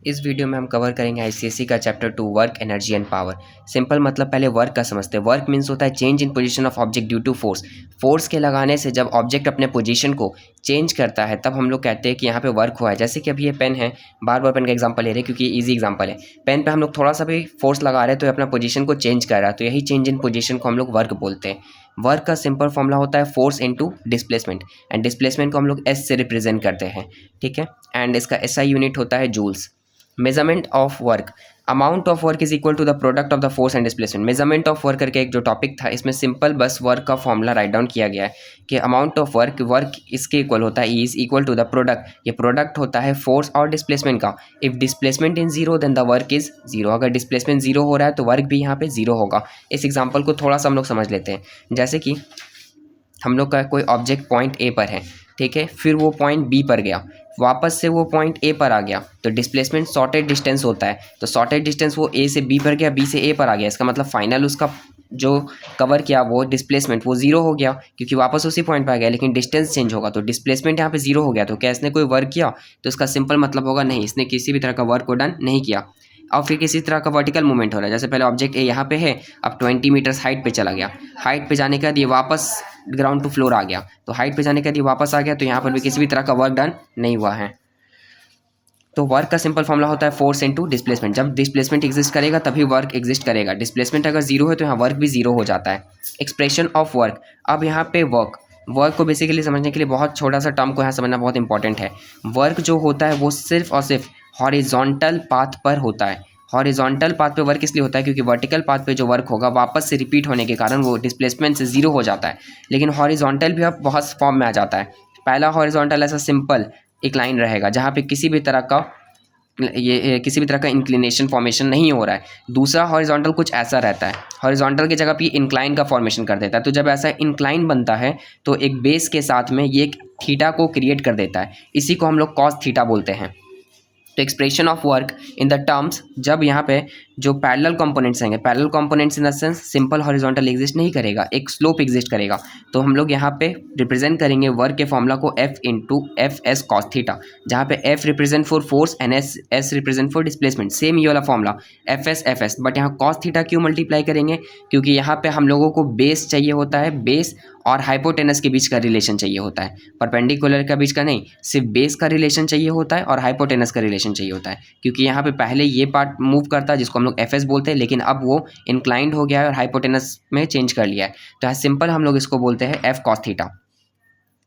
इस वीडियो में हम कवर करेंगे आईसीएसई का chapter 2 work energy and power. Simple मतलब पहले वर्क का समझते हैं। वर्क मीन्स होता है change in position of object due to force. Force के लगाने से जब ऑब्जेक्ट अपने पोजीशन को चेंज करता है तब हम लोग कहते हैं कि यहाँ पे वर्क हुआ है। जैसे कि अभी ये पेन है, बार बार पेन का एग्जांपल ले रहे हैं क्योंकि ये ईजी एग्जांपल है। पेन पे हम लोग थोड़ा सा भी फोर्स लगा रहे हैं तो ये अपना पोजीशन को चेंज कर रहा है, तो यही चेंज इन पोजीशन को हम लोग वर्क बोलते हैं। वर्क का सिंपल फॉर्मूला होता है force into displacement, and displacement को हम लोग एस से रिप्रेजेंट करते हैं, ठीक है। एंड इसका एसआई यूनिट होता है joules. Measurement of work, amount of work is equal to the product of the force and displacement. Measurement of work करके एक जो टॉपिक था, इसमें सिंपल बस वर्क का फॉर्मूला राइट डाउन किया गया है कि अमाउंट ऑफ वर्क इसके इक्वल होता है is equal to the product. ये प्रोडक्ट होता है फोर्स और डिस्प्लेसमेंट का। If displacement in zero then the work is zero. अगर डिस्प्लेसमेंट जीरो हो रहा है तो वर्क भी यहाँ पे जीरो होगा। इस एग्जाम्पल को थोड़ा सा हम लोग समझ लेते हैं। जैसे कि हम लोग का कोई ऑब्जेक्ट पॉइंट ए पर है, ठीक है, फिर वो पॉइंट बी पर गया, वापस से वो पॉइंट ए पर आ गया, तो डिस्प्लेसमेंट शॉर्टेड डिस्टेंस होता है। तो शॉर्टेड डिस्टेंस वो ए से बी पर गया, बी से ए पर आ गया, इसका मतलब फाइनल उसका जो कवर किया वो डिस्प्लेसमेंट वो जीरो हो गया क्योंकि वापस उसी पॉइंट पर आ गया, लेकिन डिस्टेंस चेंज होगा तो डिस्प्लेसमेंट यहाँ पे जीरो हो गया। तो क्या इसने कोई वर्क किया? तो इसका सिंपल मतलब होगा नहीं, इसने किसी भी तरह का वर्क को डन नहीं किया। और फिर किसी तरह का वर्टिकल मूवमेंट हो रहा है, जैसे पहले ऑब्जेक्ट ए यहाँ पे है, अब 20 मीटर्स हाइट पे चला गया, हाइट पे जाने के बाद ये वापस ग्राउंड टू फ्लोर आ गया, तो हाइट पे जाने के बाद ये वापस आ गया, तो यहाँ पर भी किसी भी तरह का वर्क डन नहीं हुआ है। तो वर्क का सिंपल फॉर्मूला होता है फोर्स इनटू डिस्प्लेसमेंट। जब डिस्प्लेसमेंट एग्जिस्ट करेगा तभी वर्क एग्जिस्ट करेगा। डिस्प्लेसमेंट अगर जीरो है तो यहाँ वर्क भी जीरो हो जाता है। एक्सप्रेशन ऑफ वर्क, अब यहाँ पे वर्क को बेसिकली समझने के लिए बहुत छोटा सा टर्म को यहाँ समझना बहुत इंपॉर्टेंट है। वर्क जो होता है वो सिर्फ और सिर्फ हॉरिजॉन्टल पाथ पर होता है। हॉरिजॉन्टल पाथ पे वर्क इसलिए होता है क्योंकि वर्टिकल पाथ पे जो वर्क होगा वापस से रिपीट होने के कारण वो डिस्प्लेसमेंट से जीरो हो जाता है। लेकिन हॉरिजॉन्टल भी अब बहुत फॉर्म में आ जाता है। पहला हॉरिजॉन्टल ऐसा सिंपल एक लाइन रहेगा जहाँ पे किसी भी तरह का इंक्लिनेशन फॉर्मेशन नहीं हो रहा है। दूसरा हॉरिजॉन्टल कुछ ऐसा रहता है, हॉरिजॉन्टल की जगह पे इंक्लाइन का फॉर्मेशन कर देता है। तो जब ऐसा इंक्लाइन बनता है तो एक बेस के साथ में ये थीटा को क्रिएट कर देता है, इसी को हम लोग कॉस थीटा बोलते हैं। तो expression of work in the terms, जब यहाँ पे जो पैरेलल कंपोनेंट्स आएंगे, parallel components in the sense simple horizontal exist नहीं करेगा, एक स्लोप एग्जिस्ट करेगा, तो हम लोग यहाँ पे रिप्रेजेंट करेंगे वर्क के फॉर्मूला को F into F S cos theta, जहाँ पे F represent for force and S represent for displacement. Same ये वाला फॉर्मूला एफ एस, बट यहाँ कॉस थीटा क्यों मल्टीप्लाई करेंगे? क्योंकि यहाँ पे हम लोगों को बेस चाहिए होता है, बेस और हाइपोटेनस के बीच का रिलेशन चाहिए होता है, परपेंडिकुलर के बीच का नहीं, सिर्फ बेस का रिलेशन चाहिए होता है और हाइपोटेनस का रिलेशन चाहिए होता है। क्योंकि यहाँ पे पहले ये पार्ट मूव करता है जिसको हम लोग एफ एस बोलते हैं, लेकिन अब वो इंक्लाइंड हो गया है और हाइपोटेनस में चेंज कर लिया है, तो सिंपल हम लोग इसको बोलते हैं एफ कॉस थीटा।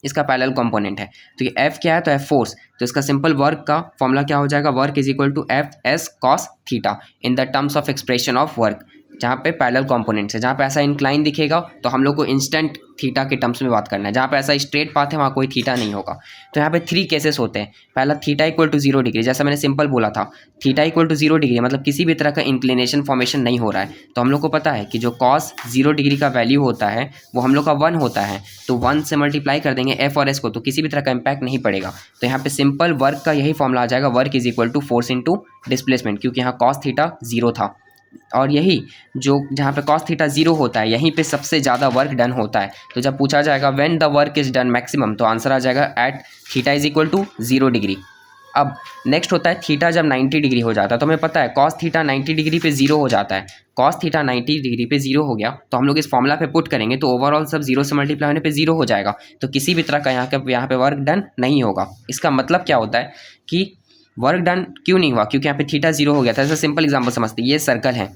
इसका पैरेलल कंपोनेंट है, तो ये एफ क्या है? तो एफ फोर्स, तो इसका सिंपल वर्क का फॉर्मूला क्या हो जाएगा? Work is equal to F S cos theta in the terms of expression of work, जहाँ पे पैरेलल कंपोनेंट्स है। जहाँ पे ऐसा इंक्लाइन दिखेगा तो हम लोग को इंस्टेंट थीटा के टर्म्स में बात करना है, जहाँ पे ऐसा स्ट्रेट पाथ है वहाँ कोई थीटा नहीं होगा। तो यहाँ पे 3 केसेस होते हैं। पहला थीटा इक्वल टू 0 डिग्री, जैसा मैंने सिंपल बोला था, थीटा इक्वल टू 0 डिग्री मतलब किसी भी तरह का इंक्लिनेशन फॉर्मेशन नहीं हो रहा है। तो हम लोग को पता है कि जो कॉस 0 डिग्री का वैल्यू होता है वो हम लोग का 1 होता है, तो 1 से मल्टीप्लाई कर देंगे एफ और एस को, तो किसी भी तरह का इम्पैक्ट नहीं पड़ेगा। तो यहाँ पे सिंपल वर्क का यही फॉर्मूला आ जाएगा, work is equal to force into displacement, क्योंकि यहाँ कॉस थीटा 0 था। और यही जो जहाँ पे कॉस थीटा 0 होता है यहीं पे सबसे ज़्यादा वर्क डन होता है। तो जब पूछा जाएगा when the work is done maximum, तो आंसर आ जाएगा at theta is equal to 0 degree. अब नेक्स्ट होता है थीटा जब 90 डिग्री हो जाता है, तो हमें पता है कॉस थीटा 90 डिग्री पे 0 हो जाता है। कॉस थीटा 90 डिग्री पे 0 हो गया तो हम लोग इस फॉर्मूला पे पुट करेंगे तो ओवरऑल सब 0 से मल्टीप्लाई होने पे 0 हो जाएगा, तो किसी भी तरह का यहाँ पे वर्क डन नहीं होगा। इसका मतलब क्या होता है कि वर्क डन क्यों नहीं हुआ? क्योंकि यहाँ पे थीटा 0 हो गया था। ऐसा सिंपल एग्जाम्पल समझते हैं, ये सर्कल है,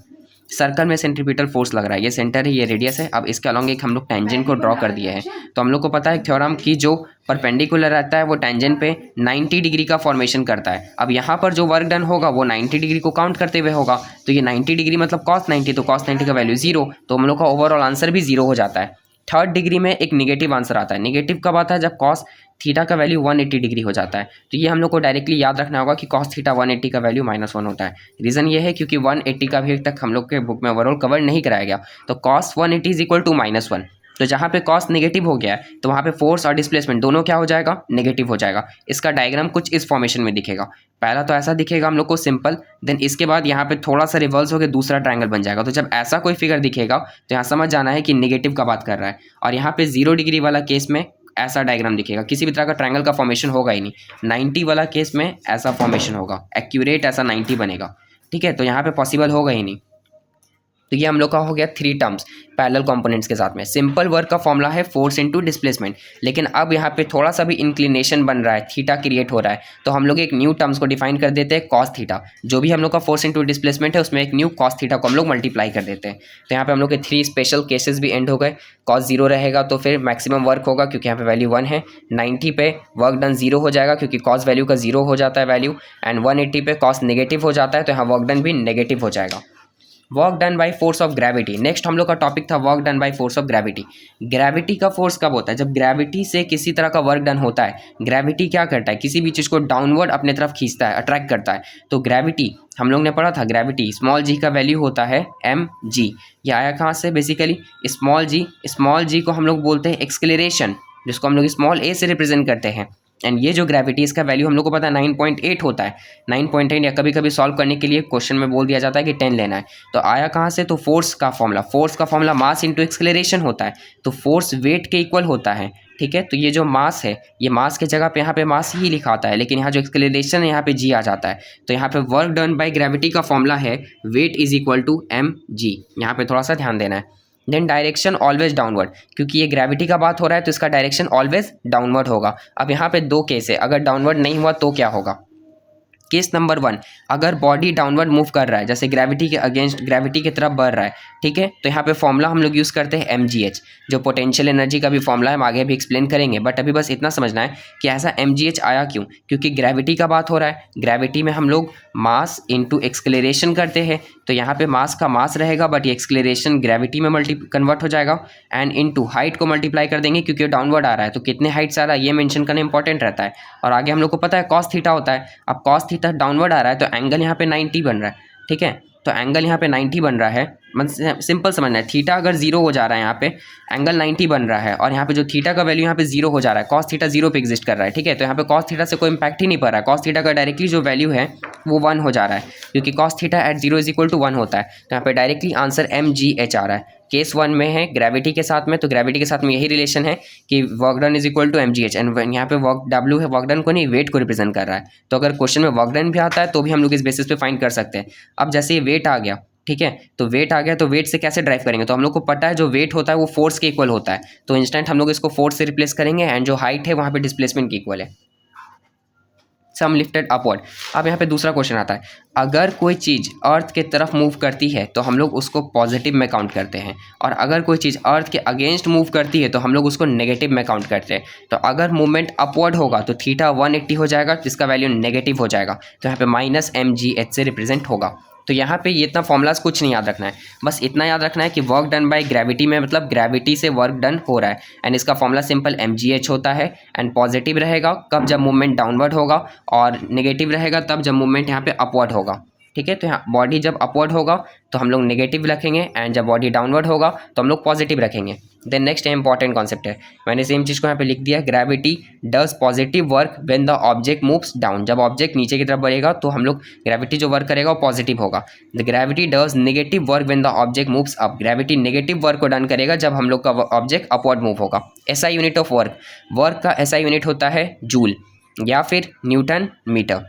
सर्कल में सेंट्रीपिटल फोर्स लग रहा है, ये सेंटर है, ये रेडियस है। अब इसके अलॉन्ग एक हम लोग टेंजेंट को ड्रॉ कर दिए हैं, तो हम लोग को पता है थ्योरम की जो परपेंडिकुलर रहता है वो टेंजेंट पे 90 डिग्री का फॉर्मेशन करता है। अब यहाँ पर जो वर्क डन होगा वो 90 डिग्री को काउंट करते हुए होगा, तो ये 90 डिग्री मतलब cos 90, तो cos 90 का वैल्यू 0, तो हम लोग का ओवरऑल आंसर भी 0 हो जाता है। थर्ड डिग्री में एक निगेटिव आंसर आता है। निगेटिव कब आता है? जब कॉस थीटा का वैल्यू 180 डिग्री हो जाता है। तो ये हम लोग को डायरेक्टली याद रखना होगा कि कॉस थीटा 180 का वैल्यू -1 होता है। रीज़न ये है क्योंकि 180 का भी तक हम लोग के बुक में ओवरऑल कवर नहीं कराया गया, तो कॉस 180 इज इक्वल टू -1। तो जहाँ पे कॉस नेगेटिव हो गया है तो वहाँ पे फोर्स और डिस्प्लेसमेंट दोनों क्या हो जाएगा? नेगेटिव हो जाएगा। इसका डायग्राम कुछ इस फॉर्मेशन में दिखेगा। पहला तो ऐसा दिखेगा हम लोग को सिंपल, देन इसके बाद यहाँ पे थोड़ा सा रिवर्स होकर दूसरा ट्रायंगल बन जाएगा। तो जब ऐसा कोई फिगर दिखेगा तो यहाँ समझ जाना है कि नेगेटिव का बात कर रहा है। और यहाँ पे 0 डिग्री वाला केस में ऐसा डायग्राम दिखेगा, किसी भी तरह का ट्रायंगल का फॉर्मेशन होगा ही नहीं। 90 वाला केस में ऐसा फॉर्मेशन होगा, एक्यूरेट ऐसा 90 बनेगा, ठीक है। तो यहाँ पे पॉसिबल होगा ही नहीं। तो ये हम लोग का हो गया 3 टर्म्स पैरेलल कंपोनेंट्स के साथ में। सिंपल वर्क का फॉर्मूला है फोर्स इनटू डिस्प्लेसमेंट, लेकिन अब यहाँ पे थोड़ा सा भी इंक्लिनेशन बन रहा है, थीटा क्रिएट हो रहा है, तो हम लोग एक न्यू टर्म्स को डिफाइन कर देते हैं कॉस थीटा। जो भी हम लोग का फोर्स इनटू डिस्प्लेसमेंट है उसमें एक न्यू कॉस थीटा को हम लोग मल्टीप्लाई कर देते हैं। तो यहाँ पे हम लोग के 3 स्पेशल केसेस भी एंड हो गए। कॉस 0 रहेगा तो फिर मैक्सिमम वर्क होगा क्योंकि यहाँ पे वैल्यू 1 है। 90 पे वर्क डन 0 हो जाएगा क्योंकि कॉस वैल्यू का 0 हो जाता है वैल्यू, एंड 180 पे कॉस नेगेटिव हो जाता है तो यहाँ वर्क डन भी नेगेटिव हो जाएगा। Work done by force of gravity, next हम लोग का टॉपिक था work done by force of gravity. Gravity का फोर्स कब होता है? जब ग्रेविटी से किसी तरह का वर्क डन होता है। ग्रेविटी क्या करता है? किसी भी चीज़ को डाउनवर्ड अपने तरफ खींचता है, अट्रैक्ट करता है। तो ग्रेविटी हम लोग ने पढ़ा था, ग्रेविटी स्मॉल जी का वैल्यू होता है mg। ये आया कहाँ से? बेसिकली स्मॉल जी को हम लोग बोलते हैं एक्सेलरेशन, जिसको हम लोग स्मॉल a से रिप्रेजेंट करते हैं। एंड ये जो ग्रेविटी इसका वैल्यू हम लोग को पता है 9.8 होता है। 9.8 या कभी कभी सॉल्व करने के लिए क्वेश्चन में बोल दिया जाता है कि 10 लेना है। तो आया कहाँ से? तो फोर्स का फॉर्मूला मास इंटू एक्सेलरेशन होता है। तो फोर्स वेट के इक्वल होता है, ठीक है। तो ये जो मास है, ये मास के जगह पे यहाँ पे मास ही लिखा होता है, लेकिन यहाँ जो एक्सेलरेशन है यहाँ पे जी आ जाता है। तो यहाँ पे वर्क डन बाय ग्रेविटी का फॉर्मूला है weight is equal to mg। यहाँ पे थोड़ा सा ध्यान देना है। देन डायरेक्शन ऑलवेज डाउनवर्ड, क्योंकि ये ग्रेविटी का बात हो रहा है तो इसका डायरेक्शन ऑलवेज डाउनवर्ड होगा। अब यहाँ पे 2 केस है, अगर डाउनवर्ड नहीं हुआ तो क्या होगा? केस नंबर 1, अगर बॉडी डाउनवर्ड मूव कर रहा है, जैसे ग्रेविटी के अगेंस्ट ग्रेविटी की तरफ बढ़ रहा है, ठीक है, तो यहाँ पे फॉर्मूला हम लोग यूज़ करते हैं mgh, जो पोटेंशियल एनर्जी का भी फॉर्मूला है, हम आगे भी एक्सप्लेन करेंगे। बट अभी बस इतना समझना है कि ऐसा mgh आया क्यों, क्योंकि ग्रेविटी का बात हो रहा है। ग्रेविटी में हम लोग मास इंटू एक्सेलरेशन करते हैं, तो यहाँ पे मास का मास रहेगा, बट ये एक्सेलरेशन ग्रेविटी में कन्वर्ट हो जाएगा, एंड इंटू हाइट को मल्टीप्लाई कर देंगे क्योंकि डाउनवर्ड आ रहा है, तो कितने हाइट से आ रहा है ये मेंशन करना इंपॉर्टेंट रहता है। और आगे हम लोग को पता है कॉस थीटा होता है। अब कॉस थीटा डाउनवर्ड आ रहा है तो एंगल यहाँ पे 90 बन रहा है, ठीक है। तो एंगल यहाँ पे 90 बन रहा है, मतलब सिंपल समझना है, थीटा अगर 0 हो जा रहा है यहाँ पे, एंगल 90 बन रहा है, और यहाँ पे जो थीटा का वैल्यू यहाँ पे 0 हो जा रहा है, कॉस थीटा 0 पे एग्जिस्ट कर रहा है, ठीक है। तो यहाँ पे कॉस थीटा से कोई इंपैक्ट ही नहीं पड़ रहा है। कॉस थीटा का डायरेक्टली जो वैल्यू है वो 1 हो जा रहा है, क्योंकि cos theta at 0 is equal to 1 होता है। तो यहाँ पे डायरेक्टली आंसर mgh आ रहा है। केस 1 में है ग्रेविटी के साथ में, तो ग्रेविटी के साथ में यही रिलेशन है कि work done is equal to mgh, and यहाँ पे वर्क w है, वर्क डन को नहीं वेट को रिप्रेजेंट कर रहा है। तो अगर क्वेश्चन में वर्क डन भी आता है तो भी हम लोग इस बेसिस पे फाइंड कर सकते हैं। अब जैसे ये वेट आ गया, ठीक है, तो वेट आ गया, तो वेट से कैसे ड्राइव करेंगे? तो हम लोग को पता है जो वेट होता है वो फोर्स के इक्वल होता है, तो इंस्टेंट हम लोग इसको फोर्स से रिप्लेस करेंगे, एंड जो हाइट है वहाँ पे डिस्प्लेसमेंट के इक्वल है। सम लिफ्टेड अपवर्ड। अब यहाँ पे दूसरा क्वेश्चन आता है, अगर कोई चीज़ अर्थ के तरफ मूव करती है तो हम लोग उसको पॉजिटिव में काउंट करते हैं, और अगर कोई चीज़ अर्थ के अगेंस्ट मूव करती है तो हम लोग उसको नेगेटिव में काउंट करते हैं। तो अगर मूवमेंट अपवर्ड होगा तो थीटा 180 हो जाएगा, जिसका वैल्यू नेगेटिव हो जाएगा, तो यहाँ पे माइनस mgh से रिप्रेजेंट होगा। तो यहाँ पे ये इतना फॉर्मूलाज कुछ नहीं याद रखना है, बस इतना याद रखना है कि वर्क डन बाय ग्रेविटी में मतलब ग्रेविटी से वर्क डन हो रहा है, एंड इसका फॉर्मूला सिंपल mgh होता है। एंड पॉजिटिव रहेगा कब? जब मूवमेंट डाउनवर्ड होगा, और नेगेटिव रहेगा तब जब मूवमेंट यहाँ पे अपवर्ड होगा, ठीक है। तो यहाँ बॉडी जब अपवर्ड होगा तो हम लोग नेगेटिव रखेंगे, एंड जब बॉडी डाउनवर्ड होगा तो हम लोग पॉजिटिव रखेंगे। देन नेक्स्ट इंपॉर्टेंट कॉन्सेप्ट है, मैंने सेम चीज़ को यहाँ पे लिख दिया, gravity does positive work when the object moves down. जब ऑब्जेक्ट नीचे की तरफ बढ़ेगा तो हम लोग ग्रेविटी जो वर्क करेगा वो पॉजिटिव होगा। The gravity does negative work when the object moves up. Gravity negative work को डन करेगा जब हम लोग का ऑब्जेक्ट अपवर्ड मूव होगा। SI यूनिट ऑफ वर्क का SI यूनिट होता है जूल या फिर न्यूटन मीटर।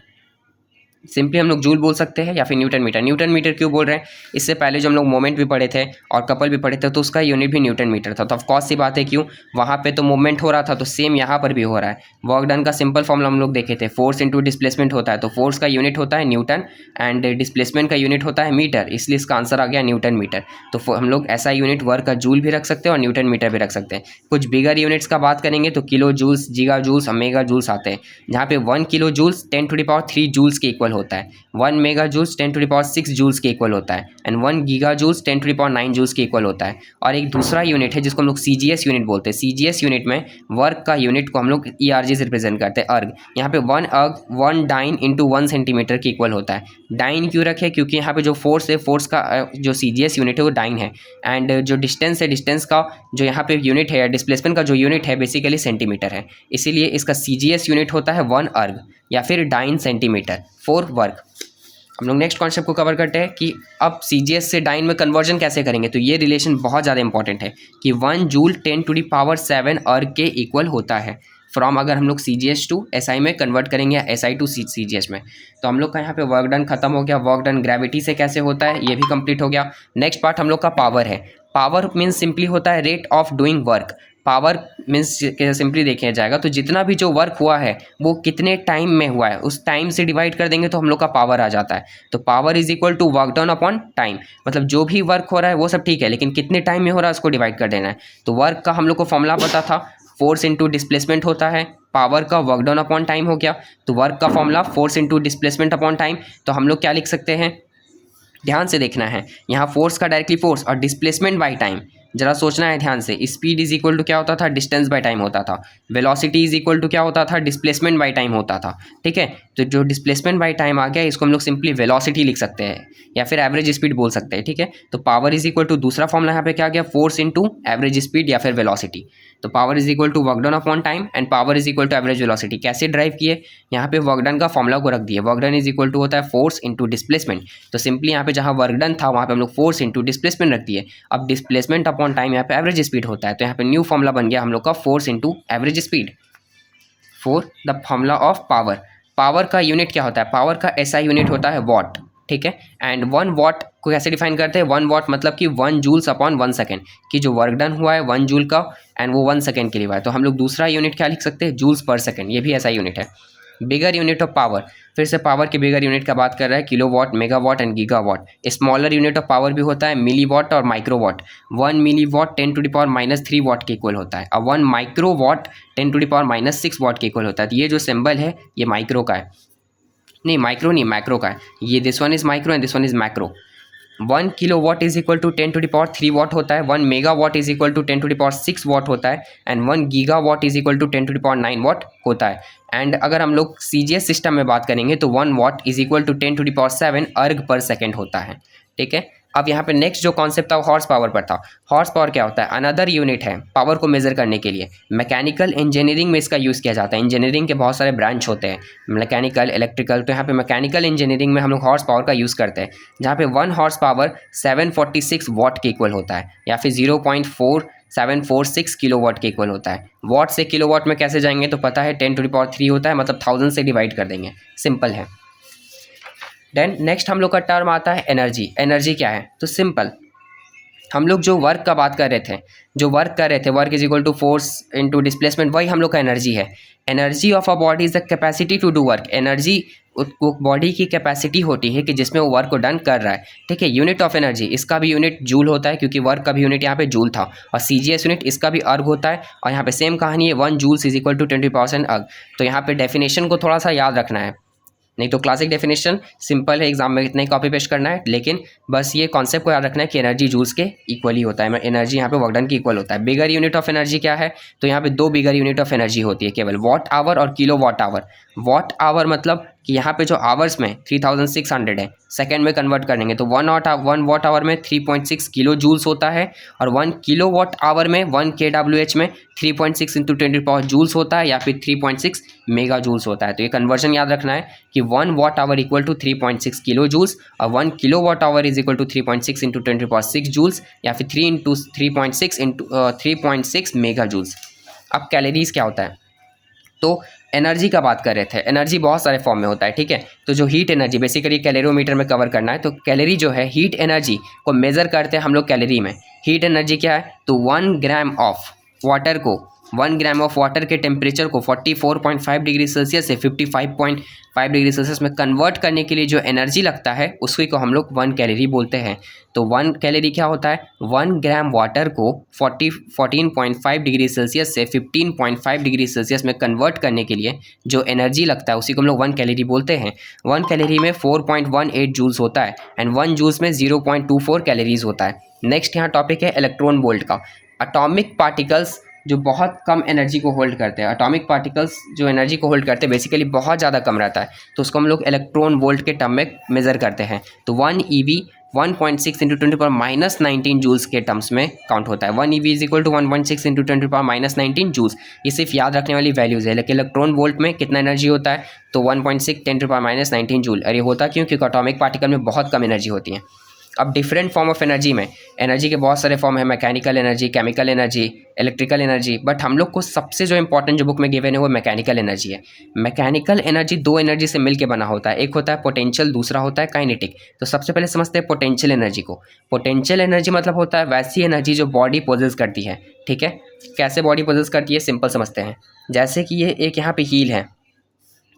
सिंपली हम लोग जूल बोल सकते हैं या फिर न्यूटन मीटर। न्यूटन मीटर क्यों बोल रहे हैं? इससे पहले जो हम लोग मोमेंट भी पढ़े थे और कपल भी पढ़े थे तो उसका यूनिट भी न्यूटन मीटर था। तो ऑफकोर्स सी बात है, क्यों? वहाँ पे तो मूवमेंट हो रहा था, तो सेम यहाँ पर भी हो रहा है। वर्क डन का सिंपल फॉर्मूला हम लोग देखे थे, फोर्स इंटू डिस्प्लेसमेंट होता है। तो फोर्स का यूनिट होता है न्यूटन एंड डिस्प्लेसमेंट का यूनिट होता है मीटर, इसलिए इसका आंसर आ गया न्यूटन मीटर। तो हम लोग ऐसा यूनिट वर्क का जूल भी रख सकते हैं और न्यूटन मीटर भी रख सकते हैं। कुछ बिगर यूनिट्स का बात करेंगे तो kilo joules, जीगा joules, mega joules आते हैं, जहाँ पे 1 किलो जूल्स 10⁻³ जूल्स के इक्वल होता है, 1 मेगा जूल्स 10⁻6 जूल्स के इक्वल होता है, एंड 1 गीगा जूल्स 10⁻9 जूल्स के इक्वल होता है। और एक दूसरा यूनिट है जिसको हम लोग CGS यूनिट बोलते हैं। CGS यूनिट में वर्क का यूनिट को हम लोग ERG से रिप्रेजेंट करते हैं, अर्ग। यहाँ पे 1 अर्ग 1 डाइन इंटू 1 सेंटीमीटर के इक्वल होता है। डाइन क्यों रखे? क्योंकि यहाँ पे जो फोर्स है, फोर्स का जो CGS यूनिट है वो डाइन है, एंड जो डिस्टेंस है, डिस्टेंस का जो यहाँ पे यूनिट है या डिस्प्लेसमेंट का जो यूनिट है बेसिकली सेंटीमीटर है, इसीलिए इसका CGS यूनिट होता है 1 अर्ग या फिर डाइन सेंटीमीटर फॉर वर्क। हम लोग नेक्स्ट कॉन्सेप्ट को कवर करते हैं कि अब CGS से डाइन में कन्वर्जन कैसे करेंगे। तो ये रिलेशन बहुत ज़्यादा इंपॉर्टेंट है कि 1 जूल 10⁻7 अर्ग के इक्वल होता है फ्रॉम, अगर हम लोग CGS टू SI में कन्वर्ट करेंगे या SI टू CGS में। तो हम लोग का यहाँ पे वर्क डन खत्म हो गया। वर्क डन ग्रेविटी से कैसे होता है ये भी कंप्लीट हो गया। नेक्स्ट पार्ट हम लोग का पावर है। पावर मीन्स सिंपली होता है rate of doing work. Power means simply देखा जाएगा तो जितना भी जो वर्क हुआ है वो कितने टाइम में हुआ है उस टाइम से डिवाइड कर देंगे तो हम लोग का पावर आ जाता है। तो power is equal to work done upon time, मतलब जो भी वर्क हो रहा है वो सब ठीक है लेकिन कितने टाइम में हो रहा है उसको डिवाइड कर देना है। तो वर्क का हम लोग को फॉर्मूला पता था, फोर्स इंटू डिस्प्लेसमेंट होता है। पावर का वर्क डन अपॉन टाइम हो गया, तो वर्क का formula force into displacement upon time. तो हम लोग क्या लिख सकते हैं, ध्यान से देखना है, यहाँ फोर्स का डायरेक्टली फोर्स और डिस्प्लेसमेंट बाय टाइम जरा सोचना है ध्यान से। स्पीड इज इक्वल टू क्या होता था, डिस्टेंस बाय टाइम होता था। वेलोसिटी इज इक्वल टू क्या होता था, डिस्प्लेसमेंट बाय टाइम होता था। ठीक है, तो जो डिस्प्लेसमेंट बाय टाइम आ गया इसको हम लोग सिंपली वेलोसिटी लिख सकते हैं या फिर एवरेज स्पीड बोल सकते हैं। ठीक है, तो पावर इज इक्वल टू दूसरा फॉर्मूला यहाँ पे क्या गया, फोर्स इंटू एवरेज स्पीड या फिर वेलोसिटी। तो power is equal to work done upon time and power is equal to average velocity. कैसे ड्राइव किए, यहाँ पे वर्क डन का फॉर्मूला को रख दिए। Work done is equal to होता है फोर्स इंटू डिस्प्लेसमेंट। तो सिंपली यहाँ पे जहाँ वर्क डन था वहाँ पे हम लोग फोर्स इंटू डिस्प्लेसमेंट रख दिए। अब डिस्प्लेसमेंट अपॉन टाइम यहाँ पे एवरेज स्पीड होता है, तो यहाँ पे न्यू फॉर्मूला बन गया हम लोग का force into average speed for the formula of power. Power का यूनिट क्या होता है, पावर का SI यूनिट होता है वॉट। ठीक है, एंड 1 वॉट को कैसे डिफाइन करते हैं, 1 वॉट मतलब कि 1 जूल्स अपॉन 1 सेकेंड, कि जो वर्क डन हुआ है 1 जूल का एंड वो 1 सेकेंड के लिए हुआ है। तो हम लोग दूसरा यूनिट क्या लिख सकते हैं, जूल्स पर सेकेंड, ये भी SI यूनिट है। बिगर यूनिट ऑफ पावर, फिर से पावर के बिगर यूनिट का बात कर रहा है, kilowatt, megawatt and gigawatt. Smaller unit of power भी होता है मिलीवाट और माइक्रोवाट। 1 मिलीवाट 10⁻³ वाट के इक्वल होता है। अब 1 माइक्रोवाट 10⁻6 वाट के इक्वल होता है। तो ये जो सिंबल है ये माइक्रो का है, नहीं माइक्रो नहीं मैक्रो का है ये। This one is micro and this one is macro. 1 kilowatt is equal to 10⁻³ watt होता है। 1 megawatt is equal to 10⁻6 watt होता है and 1 gigawatt is equal to 10⁻9 watt होता है। एंड अगर हम लोग CGS सिस्टम में बात करेंगे तो 1 वाट इज इक्वल टू 10⁻7 अर्ग पर सेकेंड होता है। ठीक है, अब यहाँ पे नेक्स्ट जो कॉन्सेप्ट था हॉर्स पावर पर था। हॉर्स पावर क्या होता है, अनदर यूनिट है पावर को मेजर करने के लिए। मैकेनिकल इंजीनियरिंग में इसका यूज़ किया जाता है। इंजीनियरिंग के बहुत सारे ब्रांच होते हैं, मैकेनिकल, इलेक्ट्रिकल। तो यहाँ पे मैकेनिकल इंजीनियरिंग में हम लोग हॉर्स पावर का यूज़ करते हैं, जहाँ पे 1 हॉर्स पावर 746 वाट के इक्वल होता है या फिर 0.4746 किलोवाट के इक्वल होता है। वाट से किलोवाट में कैसे जाएंगे तो पता है 10⁻³ होता है, मतलब 1000 से डिवाइड कर देंगे, सिंपल है। देन नेक्स्ट हम लोग का टर्म आता है एनर्जी। एनर्जी क्या है, तो सिंपल, हम लोग जो वर्क का बात कर रहे थे, work is equal to force into displacement, वही हम लोग का एनर्जी है। Energy of a body is the capacity to do work. Energy body की कैपेसिटी होती है कि जिसमें वो वर्क को डन कर रहा है। ठीक है, यूनिट ऑफ एनर्जी, इसका भी यूनिट जूल होता है क्योंकि वर्क का भी यूनिट यहाँ पे जूल था। और CGS यूनिट इसका भी अर्ग होता है और यहाँ पे सेम कहानी है, 1 जूल्स इज इक्वल टू 20% अर्ग। तो यहाँ पे डेफिनेशन को थोड़ा सा याद रखना है, नहीं तो क्लासिक डेफिनेशन सिंपल है, एग्जाम में इतना ही कॉपी पेस्ट करना है, लेकिन बस ये कॉन्सेप्ट को याद रखना है कि एनर्जी जूल्स के इक्वल ही होता है। एनर्जी यहाँ पे वर्क डन की इक्वल होता है। बिगर यूनिट ऑफ एनर्जी क्या है, तो यहाँ पे 2 बिगर यूनिट ऑफ एनर्जी होती है केवल, वॉट आवर और kilo watt hour. Watt hour मतलब कि यहाँ पे जो आवर्स में 3600 है, सेकेंड में कन्वर्ट करेंगे तो 1 वॉट आवर में 3.6 किलो जूल्स होता है और 1 किलो वॉट आवर में 1 kWh में 3.6 इंटू 10 जूल्स होता है या फिर 3.6 मेगा जूल्स होता है। तो ये कन्वर्जन याद रखना है कि 1 watt hour equal to 3.6 kilo joules और 1 kilo watt hour is equal to 3.6 into 10⁻6 joules या फिर 3 इंटू 3.6 मेगा जूल्स। अब कैलोरीज क्या होता है, तो एनर्जी का बात कर रहे थे। एनर्जी बहुत सारे फॉर्म में होता है। ठीक है, तो जो हीट एनर्जी बेसिकली कैलोरीमीटर में कवर करना है, तो कैलोरी जो है हीट एनर्जी को मेज़र करते हैं हम लोग कैलोरी में। हीट एनर्जी क्या है, तो 1 ग्राम ऑफ वाटर को 1 ग्राम ऑफ वाटर के टेम्परेचर को 44.5 डिग्री सेल्सियस से 55.5 डिग्री सेल्सियस में कन्वर्ट करने के लिए जो एनर्जी लगता है उसी को हम लोग 1 कैलोरी बोलते हैं। तो 1 कैलोरी क्या होता है, 1 ग्राम वाटर को 14.5 डिग्री सेल्सियस से 15.5 डिग्री सेल्सियस में कन्वर्ट करने के लिए जो एनर्जी लगता है उसी को हम लोग 1 कैलोरी बोलते हैं। 1 कैलोरी में 4.18 जूल्स होता है एंड 1 जूल्स में 0.24 कैलोरीज होता है। नेक्स्ट यहाँ टॉपिक है इलेक्ट्रॉन वोल्ट का। एटॉमिक पार्टिकल्स जो बहुत कम एनर्जी को होल्ड करते हैं, एटॉमिक पार्टिकल्स जो एनर्जी को होल्ड करते हैं बेसिकली बहुत ज़्यादा कम रहता है, तो उसको हम लोग इलेक्ट्रॉन वोल्ट के टर्म में मेज़र करते हैं। तो 1 EV 1.6 इंटू 10⁻⁻19 जूल्स के टर्म्स में काउंट होता है। 1 EV is equal to 1.6 into 10⁻⁻19 joules. ये सिर्फ याद रखने वाली वैल्यूज़ है, लेकिन इलेक्ट्रॉन वोल्ट में कितना एनर्जी होता है, तो 1.6 10⁻⁻19 जूल। और ये होता क्यों, क्योंकि एटॉमिक पार्टिकल में बहुत कम एनर्जी होती है। अब डिफरेंट फॉर्म ऑफ एनर्जी में, एनर्जी के बहुत सारे फॉर्म है, mechanical energy, chemical energy, electrical energy, but हम लोग को सबसे जो इंपॉर्टेंट जो बुक में गिवन है वो मैकेनिकल एनर्जी है। मैकेनिकल एनर्जी दो एनर्जी से मिलकर बना होता है, एक होता है पोटेंशियल, दूसरा होता है काइनेटिक। तो सबसे पहले समझते हैं पोटेंशियल एनर्जी को। पोटेंशियल एनर्जी मतलब होता है वैसी एनर्जी जो बॉडी पोजेस करती है, ठीक है। कैसे बॉडी पोजेस करती है, सिंपल समझते हैं। जैसे कि ये एक यहाँ पे हील है,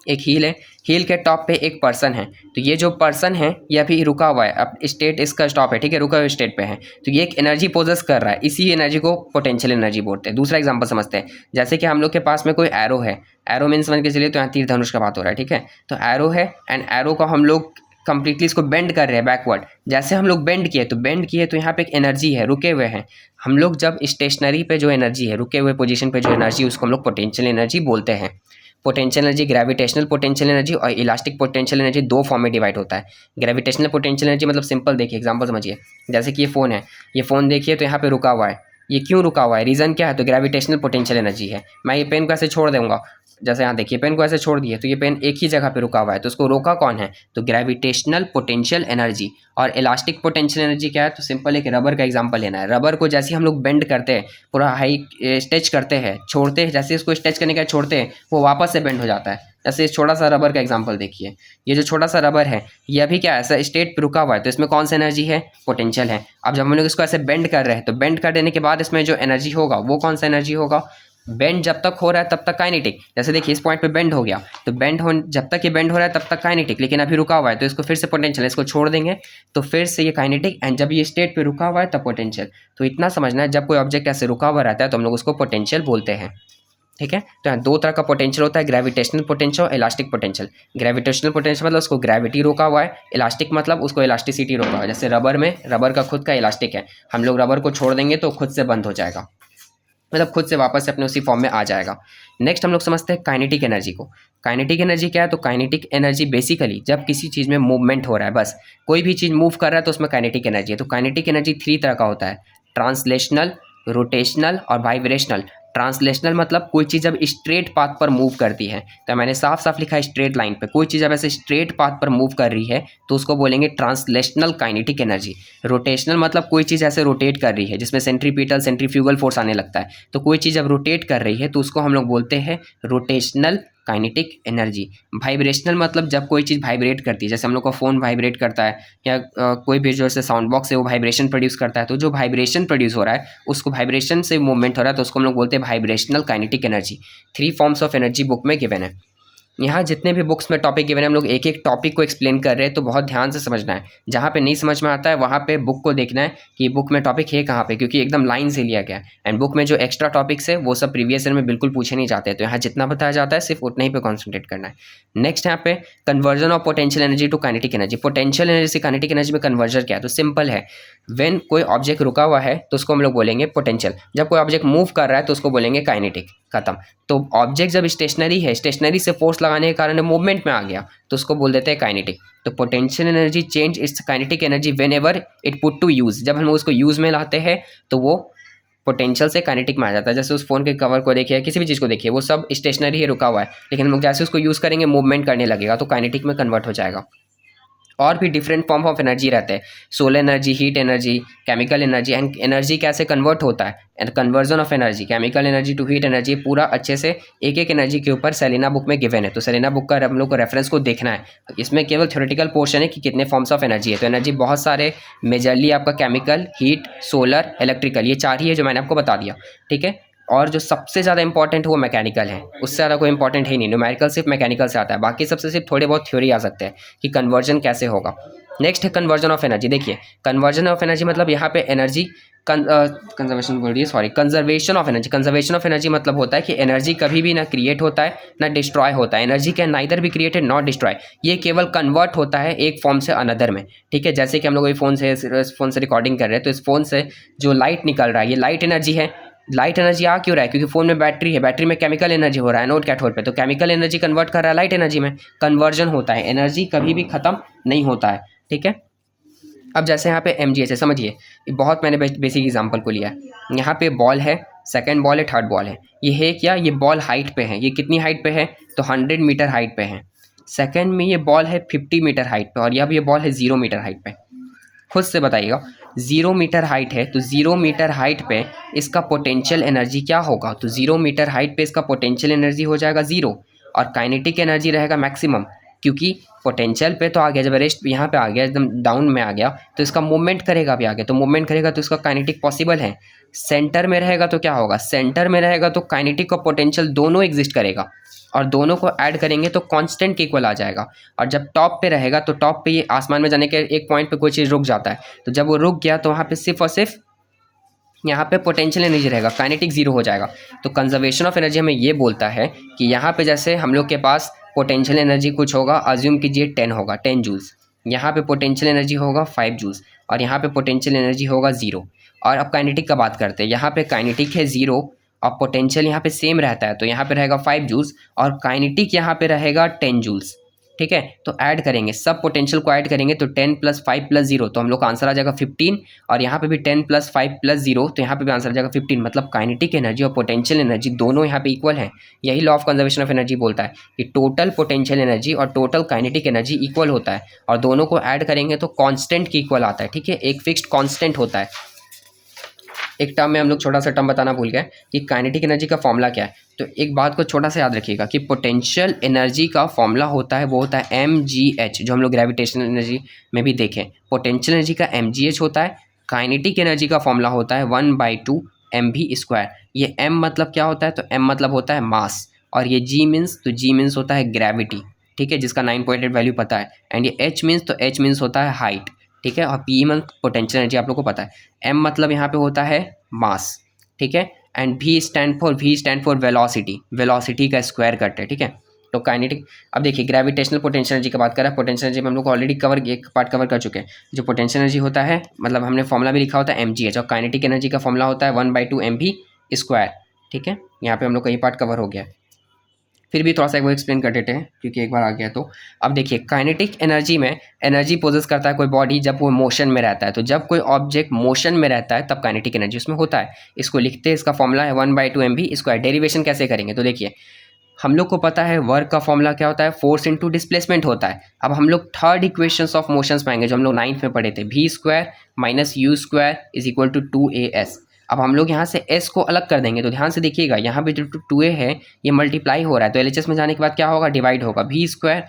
एक हील है, हील के टॉप पे एक पर्सन है, तो ये जो पर्सन है ये अभी रुका हुआ है, अब स्टेट इसका स्टॉप है, ठीक है, रुका हुआ स्टेट पे है, तो ये एक एनर्जी पोजेस कर रहा है, इसी एनर्जी को पोटेंशियल एनर्जी बोलते हैं। दूसरा एग्जांपल समझते हैं, जैसे कि हम लोग के पास में कोई एरो है, एरो मीन समझ के चलिए तो यहाँ तीर धनुष का बात हो रहा है, ठीक है। तो एरो है एंड एरो को हम लोग कंप्लीटली इसको बेंड कर रहे हैं बैकवर्ड। जैसे हम लोग बेंड किए तो यहाँ पे एक एनर्जी है, रुके हुए हैं हम लोग। जब स्टेशनरी पे जो एनर्जी है, रुके हुए पोजीशन पे जो एनर्जी, उसको हम लोग पोटेंशियल एनर्जी बोलते हैं। Potential energy, gravitational potential energy और इलास्टिक पोटेंशियल एनर्जी दो फॉर्म में डिवाइड होता है। ग्रेविटेशनल पोटेंशियल एनर्जी मतलब सिंपल देखिए, एग्जांपल समझिए, जैसे कि ये फ़ोन है, ये फ़ोन देखिए तो यहाँ पे रुका हुआ है, ये क्यों रुका हुआ है, रीज़न क्या है, तो ग्रेविटेशनल पोटेंशियल एनर्जी है। मैं ये पेन को ऐसे छोड़ दूंगा, जैसे यहाँ देखिए पेन को ऐसे छोड़ दिए तो ये पेन एक ही जगह पे रुका हुआ है, तो उसको रोका कौन है, तो ग्रेविटेशनल पोटेंशियल एनर्जी। और इलास्टिक पोटेंशियल एनर्जी क्या है, तो सिंपल एक रबर का एग्जांपल लेना है। रबर को जैसे हम लोग बेंड करते हैं, पूरा हाई स्ट्रेच करते हैं, छोड़ते हैं, जैसे इसको स्ट्रेच करने का छोड़ते हैं वो वापस से बेंड हो जाता है। जैसे इस छोटा सा रबर का एग्जांपल देखिए, ये जो छोटा सा रबर है ये अभी क्या है, ऐसा स्टेट पे रुका हुआ है, तो इसमें कौन सा एनर्जी है, पोटेंशियल है। अब जब हम लोग इसको ऐसे बेंड कर रहे हैं, तो बेंड कर देने के बाद इसमें जो एनर्जी होगा वो कौन सा एनर्जी होगा, बेंड जब तक हो रहा है तब तक काइनेटिक। जैसे देखिए इस पॉइंट पे बेंड हो गया, तो जब तक ये बेंड हो रहा है तब तक काइनेटिक, लेकिन अभी रुका हुआ है तो इसको फिर से पोटेंशियल, इसको छोड़ देंगे तो फिर से ये काइनेटिक, एंड जब ये स्टेट पे रुका हुआ है तब पोटेंशियल। तो इतना समझना है, जब कोई ऑब्जेक्ट ऐसे रुका हुआ रहता है तो हम लोग उसको पोटेंशियल बोलते हैं, ठीक है। तो यहाँ दो तरह का पोटेंशियल होता है, ग्रेविटेशनल पोटेंशियल और इलास्टिक पोटेंशियल। ग्रेविटेशनल पोटेंशियल मतलब उसको ग्रेविटी रोका हुआ है, इलास्टिक मतलब उसको इलास्टिसिटी रोका हुआ है। जैसे रबर में, रबर का खुद का इलास्टिक है, हम लोग रबर को छोड़ देंगे तो खुद से बंद हो जाएगा, मतलब खुद से वापस से अपने उसी फॉर्म में आ जाएगा। नेक्स्ट हम लोग समझते हैं काइनेटिक एनर्जी को। काइनेटिक एनर्जी क्या है, तो काइनेटिक एनर्जी बेसिकली जब किसी चीज़ में मूवमेंट हो रहा है, बस कोई भी चीज़ मूव कर रहा है तो उसमें काइनेटिक एनर्जी है। तो काइनेटिक एनर्जी 3 तरह का होता है, ट्रांसलेशनल, रोटेशनल और वाइब्रेशनल। ट्रांसलेशनल मतलब कोई चीज़ जब स्ट्रेट पाथ पर मूव करती है, तो मैंने साफ साफ लिखा है स्ट्रेट लाइन पे, कोई चीज़ जब ऐसे स्ट्रेट पाथ पर मूव कर रही है तो उसको बोलेंगे ट्रांसलेशनल काइनेटिक एनर्जी। रोटेशनल मतलब कोई चीज़ ऐसे रोटेट कर रही है जिसमें सेंट्रीपिटल सेंट्रीफ्यूगल फोर्स आने लगता है, तो कोई चीज़ जब रोटेट कर रही है तो उसको हम लोग बोलते हैं रोटेशनल काइनेटिक एनर्जी। वाइब्रेशनल मतलब जब कोई चीज़ वाइब्रेट करती है, जैसे हम लोग का फ़ोन वाइब्रेट करता है या कोई भी जो ऐसे साउंड बॉक्स है वो वाइब्रेशन प्रोड्यूस करता है, तो जो वाइब्रेशन प्रोड्यूस हो रहा है उसको वाइब्रेशन से मूवमेंट हो रहा है तो उसको हम लोग बोलते हैं vibrational kinetic energy. 3 forms of energy book में गिवन है। यहाँ जितने भी बुक्स में टॉपिक गिवन है हम लोग एक एक टॉपिक को एक्सप्लेन कर रहे हैं, तो बहुत ध्यान से समझना है। जहाँ पे नहीं समझ में आता है वहाँ पे बुक को देखना है कि बुक में टॉपिक है कहाँ पे, क्योंकि एकदम लाइन से लिया गया है। एंड बुक में जो एक्स्ट्रा टॉपिक्स है वो सब प्रीवियस ईयर में बिल्कुल पूछे नहीं जाते हैं, तो यहाँ जितना बताया जाता है सिर्फ उतना ही पे कॉन्सेंट्रेट करना है। नेक्स्ट यहाँ पे conversion of potential energy to kinetic energy. Potential energy से काइनेटिक एनर्जी में कन्वर्जन क्या है, तो सिंपल है, व्हेन कोई ऑब्जेक्ट रुका हुआ है तो उसको हम लोग बोलेंगे पोटेंशियल, जब कोई ऑब्जेक्ट मूव कर रहा है तो उसको बोलेंगे काइनेटिक, खत्म। तो ऑब्जेक्ट जब स्टेशनरी है, स्टेशनरी से फोर्स लगाने के कारण मूवमेंट में आ गया तो उसको बोल देते हैं काइनेटिक। तो potential energy change its kinetic energy whenever it put to use, जब हम उसको यूज़ में लाते हैं तो वो पोटेंशियल से काइनेटिक में आ जाता है। जैसे उस फोन के कवर को देखिए, किसी भी चीज़ को देखिए, वो सब स्टेशनरी ही रुका हुआ है, लेकिन हम लोग जैसे उसको यूज़ करेंगे मूवमेंट करने लगेगा तो काइनेटिक में कन्वर्ट हो जाएगा। और भी डिफरेंट फॉर्म ऑफ एनर्जी रहते हैं, solar energy, heat energy, chemical energy. And energy कैसे कन्वर्ट होता है and conversion of energy, chemical energy to heat energy, पूरा अच्छे से एक एक एनर्जी के ऊपर सेलेना बुक में गिवन है। तो सेलेना बुक का हम लोग को रेफरेंस को देखना है, इसमें केवल थ्योरेटिकल पोर्शन है कि कितने फॉर्म्स ऑफ एनर्जी है। तो एनर्जी बहुत सारे, मेजरली आपका केमिकल, हीट, सोलर, इलेक्ट्रिकल, ये 4 ही है जो मैंने आपको बता दिया, ठीक है। और जो सबसे ज़्यादा इंपॉर्टेंट है वो मैकेनिकल है, उससे ज़्यादा कोई इंपॉर्टेंट है ही नहीं। न्यूमेरिकल सिर्फ मैकेनिकल से आता है, बाकी सबसे सिर्फ थोड़े बहुत थ्योरी आ सकते हैं कि कन्वर्जन कैसे होगा। नेक्स्ट है कन्वर्जन ऑफ एनर्जी। देखिए कन्वर्जन ऑफ एनर्जी मतलब यहाँ पे एनर्जी कंजर्वेशन बोल रही है, sorry, conservation of energy. Conservation of energy मतलब होता है कि एनर्जी कभी भी ना क्रिएट होता है ना डिस्ट्रॉय होता है। एनर्जी कैन नाइदर भी क्रिएटेड नॉट डिस्ट्रॉय, ये केवल कन्वर्ट होता है एक फॉर्म से अनदर में, ठीक है। जैसे कि हम लोग ये फ़ोन से रिकॉर्डिंग कर रहे हैं, तो इस फ़ोन से जो लाइट निकल रहा है ये लाइट एनर्जी है। लाइट एनर्जी आ क्यों रहा है, क्योंकि फ़ोन में बैटरी है, बैटरी में केमिकल एनर्जी हो रहा है एनोड कैथोड पे, तो केमिकल एनर्जी कन्वर्ट कर रहा है लाइट एनर्जी में, कन्वर्जन होता है। एनर्जी कभी भी ख़त्म नहीं होता है, ठीक है। अब जैसे यहाँ पे MgH है, समझिए ये बहुत मैंने बेसिक एग्जांपल को लिया है। यहाँ पे बॉल है, सेकंड बॉल है, थर्ड बॉल है। ये है क्या, ये बॉल हाइट पे है। ये कितनी हाइट पे है, तो 100 मीटर हाइट पे है। सेकंड में ये बॉल है 50 मीटर हाइट पे, और अब ये बॉल है 0 मीटर हाइट पे। खुद से बताइएगा, 0 मीटर हाइट है तो 0 मीटर हाइट पे इसका पोटेंशियल एनर्जी क्या होगा, तो 0 मीटर हाइट पे इसका पोटेंशियल एनर्जी हो जाएगा 0, और काइनेटिक एनर्जी रहेगा मैक्सिमम। क्योंकि पोटेंशियल पे तो आ गया, जब रेस्ट यहाँ पे आ गया, एकदम डाउन में आ गया, तो इसका मूवमेंट करेगा भी आगे, तो मूवमेंट करेगा तो इसका काइनेटिक पॉसिबल है। सेंटर में रहेगा तो क्या होगा, सेंटर में रहेगा तो काइनेटिक और पोटेंशियल दोनों एग्जिस्ट करेगा, और दोनों को ऐड करेंगे तो कांस्टेंट के इक्वल आ जाएगा। और जब टॉप पे रहेगा तो टॉप पे ये आसमान में जाने के एक पॉइंट पे कोई चीज़ रुक जाता है, तो जब वो रुक गया तो वहाँ पे सिर्फ और सिर्फ यहाँ पे पोटेंशियल एनर्जी रहेगा, काइनेटिक जीरो हो जाएगा। तो कंजर्वेशन ऑफ एनर्जी हमें ये बोलता है कि यहाँ पे जैसे हम लोग के पास पोटेंशियल एनर्जी कुछ होगा, अज्यूम कीजिए 10 होगा, 10 जूल्स। यहाँ पे पोटेंशियल एनर्जी होगा 5 जूल्स, और यहाँ पे पोटेंशियल एनर्जी होगा 0। और अब काइनेटिक का बात करते हैं, यहाँ पे काइनेटिक है 0 और पोटेंशियल यहाँ पे सेम रहता है, तो यहाँ पे रहेगा 5 जूल्स और काइनेटिक यहाँ पे रहेगा 10 जूल्स। ठीक है, तो ऐड करेंगे, सब पोटेंशियल को ऐड करेंगे तो 10 + 5 + 0, तो हम लोग का आंसर आ जाएगा 15। और यहाँ पे भी 10 + 5 + 0, तो यहाँ पे भी आंसर आ जाएगा 15। मतलब काइनेटिक एनर्जी और पोटेंशियल एनर्जी दोनों यहाँ पे इक्वल है। यही law of conservation of energy बोलता है कि टोटल पोटेंशियल एनर्जी और टोटल काइनेटिक एनर्जी इक्वल होता है, और दोनों को ऐड करेंगे तो कॉन्स्टेंट के इक्वल आता है। ठीक है, एक फिक्स्ड कॉन्स्टेंट होता है। एक टर्म में हम लोग छोटा सा टर्म बताना भूल गए कि काइनेटिक एनर्जी का फॉर्मूला क्या है। तो एक बात को छोटा सा याद रखिएगा कि पोटेंशियल एनर्जी का फॉर्मूला होता है, वो होता है mgh, जो हम लोग ग्रेविटेशनल एनर्जी में भी देखें। पोटेंशियल एनर्जी का mgh होता है। काइनेटिक एनर्जी का फॉर्मूला होता है 1/2 mv²। ये m मतलब क्या होता है, तो m मतलब होता है मास, और ये g मीन्स, तो g मीन्स होता है ग्रेविटी। ठीक है, जिसका 9.8 वैल्यू पता है। एंड ये h मीन्स, तो h मीन्स होता है हाइट। ठीक है, और p मतलब पोटेंशियल एनर्जी आप लोग को पता है। m मतलब यहाँ पे होता है मास। ठीक है, and v stand for velocity, velocity का स्क्वायर करते हैं। ठीक है, तो काइनेटिक, अब देखिए ग्रेविटेशनल पोटेंशियल एनर्जी की बात करें, पोटेंशियल एनर्जी में हम लोग ऑलरेडी एक पार्ट कवर कर चुके हैं। जो पोटेंशियल एनर्जी होता है, मतलब हमने फॉर्मूला भी लिखा होता है mgh, और काइनेटिक एनर्जी का फॉर्मूला होता है 1/2 mv²। ठीक है, यहाँ पे हम लोग का ये पार्ट कवर हो गया। फिर भी थोड़ा सा वो एक्सप्लेन कर देते हैं क्योंकि एक बार आ गया। तो अब देखिए, काइनेटिक एनर्जी में एनर्जी पोजेस करता है कोई बॉडी जब वो मोशन में रहता है। तो जब कोई ऑब्जेक्ट मोशन में रहता है तब काइनेटिक एनर्जी उसमें होता है। इसको लिखते हैं, इसका फॉर्मूला है 1/2 mv²। डेरिवेशन कैसे करेंगे, तो देखिए हम लोग को पता है वर्क का फॉर्मूला क्या होता है, फोर्स इंटू डिस्प्लेसमेंट होता है। अब हम लोग थर्ड इक्वेशंस ऑफ मोशंस पाएंगे जो हम लोग 9th में पढ़े थे, v² - u² = 2as। अब हम लोग यहाँ से s को अलग कर देंगे, तो ध्यान से देखिएगा, यहाँ पे जो 2a है ये मल्टीप्लाई हो रहा है, तो LHS में जाने के बाद क्या होगा, डिवाइड होगा। v² - u²